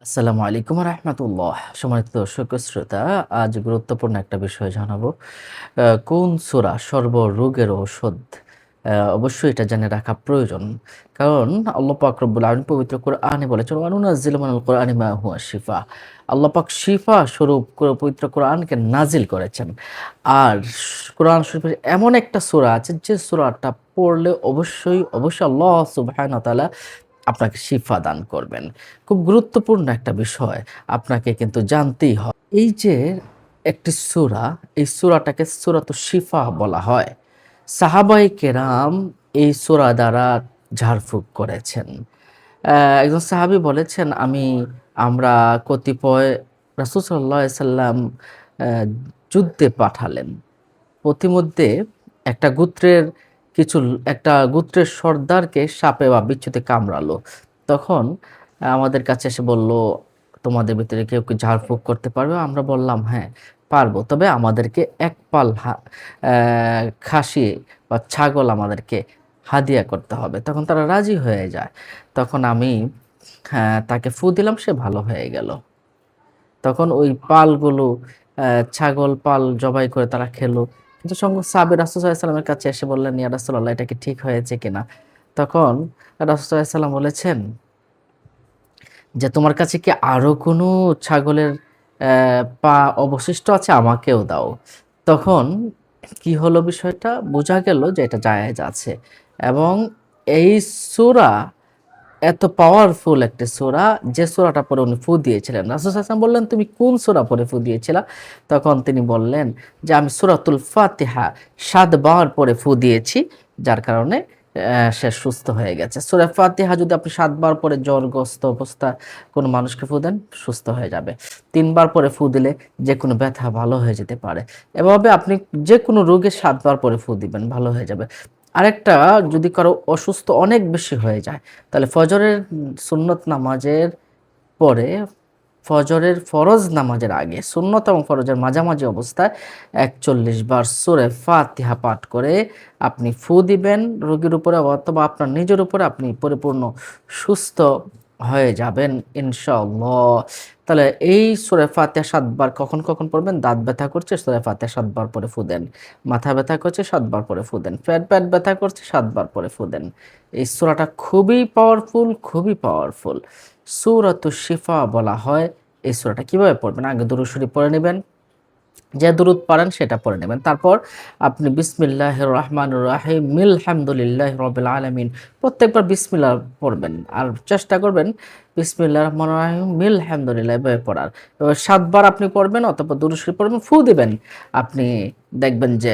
আসসালামু আলাইকুম রহমতুল্লাহ। সম্মানিত দর্শক ও শ্রোতা, আজ গুরুত্বপূর্ণ একটা বিষয় জানাবো। কোন সূরা সর্বরোগের ঔষধ? অবশ্যই এটা জেনে রাখা প্রয়োজন। কারণ আল্লাহ পাক রব্বুল আলামিন পবিত্র কোরআনে বলেছেন, ওয়া নুনাজ্জিলু মিনাল কোরআনি মা হুয়া শিফা। আল্লাহ পাক শিফা স্বরূপ পবিত্র কোরআনকে নাজিল করেছেন। আর কোরআন শরীফের এমন একটা সূরা আছে যে সূরাটা পড়লে অবশ্যই আল্লাহ সুবহানাহু ওয়া তাআলা আপনাকে শিফা দান করবেন। খুব গুরুত্বপূর্ণ একটা বিষয় আপনাকে কিন্তু জানতেই হবে। এই যে একটি সূরা, এই সূরাটাকে সূরাতুশ শিফা বলা হয়। সাহাবায়ে কেরাম এই সূরা দ্বারা ঝাড়ফুঁক করেছেন। একজন সাহাবী বলেছেন, আমরা কতিপয় রাসূল সাল্লাল্লাহু আলাইহি সাল্লাম অ্যা যুদ্ধে পাঠালেন। পথিমধ্যে একটা গোত্রের একটা গোত্রের সর্দারকে সাপে বা বিচ্ছুতে কামড়ালো। তখন আমাদের কাছে এসে বলল, "তোমাদের ভিতরে কেউ কি ঝাড়ফুঁক করতে পারবে?" আমরা বললাম, "হ্যাঁ, পারবো। তবে আমাদেরকে ১ পাল খাসি বা ছাগল আমাদেরকে হাদিয়া করতে হবে।" তখন তারা রাজি হয়ে যায়। তখন আমি তাকে ফু দিলাম, সে ভালো হয়ে গেল। তখন ওই পালগুলো ছাগল পাল জবাই করে তারা খেলো। কিন্তু সঙ্গে সাহাবে রাসূল সাল্লাল্লাহু আলাইহি সাল্লামের কাছে এসে বললেন, "ইয়া রাসূলাল্লাহ, এটা কি ঠিক হয়েছে কিনা?" তখন রাসূল সাল্লাল্লাহু আলাইহি সাল্লাম বলেছেন যে, "তোমার কাছে কি আরো কোনো ছাগলের পা অবশিষ্ট আছে? আমাকেও দাও।" তখন কি হলো বিষয়টা? বোঝা গেল যে এটা জায়েজ আছে। এবং এই সূরা এত পাওয়ারফুল একটি সূরা, যে সূরাটা পড়ে উনি ফু দিয়েছিলেন। রাসূল সাল্লাল্লাহু আলাইহি ওয়াসাল্লাম বললেন, "তুমি কোন সূরা পড়ে ফু দিয়েছিলা?" তখন তিনি বললেন যে, "আমি সূরাতুল ফাতিহা ৭ বার পড়ে ফু দিয়েছি, যার কারণে সে সুস্থ হয়ে গেছে।" সূরা ফাতিহা যদি আপনি ৭ বার পড়ে জ্বরগ্রস্ত অবস্থায় কোনো মানুষকে ফু দেন, সুস্থ হয়ে যাবে। ৩ বার পরে ফু দিলে যেকোনো ব্যথা ভালো হয়ে যেতে পারে। এভাবে আপনি যেকোনো রোগে ৭ বার পরে ফু দিবেন, ভালো হয়ে যাবে। আরেকটা, যদি কারো অসুস্থ অনেক বেশি হয়ে যায়, তাহলে ফজরের সুন্নত নামাজের পরে, ফজরের ফরজ নামাজের আগে, সুন্নত এবং ফরজের মাঝামাঝি অবস্থায় ৪১ বার সূরা ফাতিহা পাঠ করে আপনি ফু দিবেন রোগীর উপরে অথবা আপনার নিজের উপরে, আপনি পরিপূর্ণ সুস্থ হয়ে যাবেন ইনশাআল্লাহ। তাহলে এই সূরা ফাতিহা ৭ বার কখন পড়বেন? দাঁত ব্যথা করছে, সূরা ফাতিহা ৭ বার পরে ফু দেন। মাথা ব্যথা করছে, ৭ বার পরে ফু দেন। পেট ব্যথা করছে, ৭ বার পরে ফু দেন। এই সূরাটা খুবই পাওয়ারফুল। সূরাতুশ শিফা বলা হয় এই সূরাটা। কিভাবে পড়বেন? আগে দুরূদ শরীফ পড়ে নিবেন। যে দুরূদ পারেন সেটা পড়ে নেবেন। তারপর আপনি বিসমিল্লাহির রহমানির রহিম, আলহামদুলিল্লাহি রাব্বিল আলামিন, প্রত্যেকবার বিসমিল্লাহ পড়বেন। আর চেষ্টা করবেন বিসমিল্লাহির রহমানির রহিম, আলহামদুলিল্লাহ এভাবে পড়ার। এবার ৭ বার আপনি পড়বেন অথবা দুরূদ শরীফ পড়বেন, ফু দিবেন। আপনি দেখবেন যে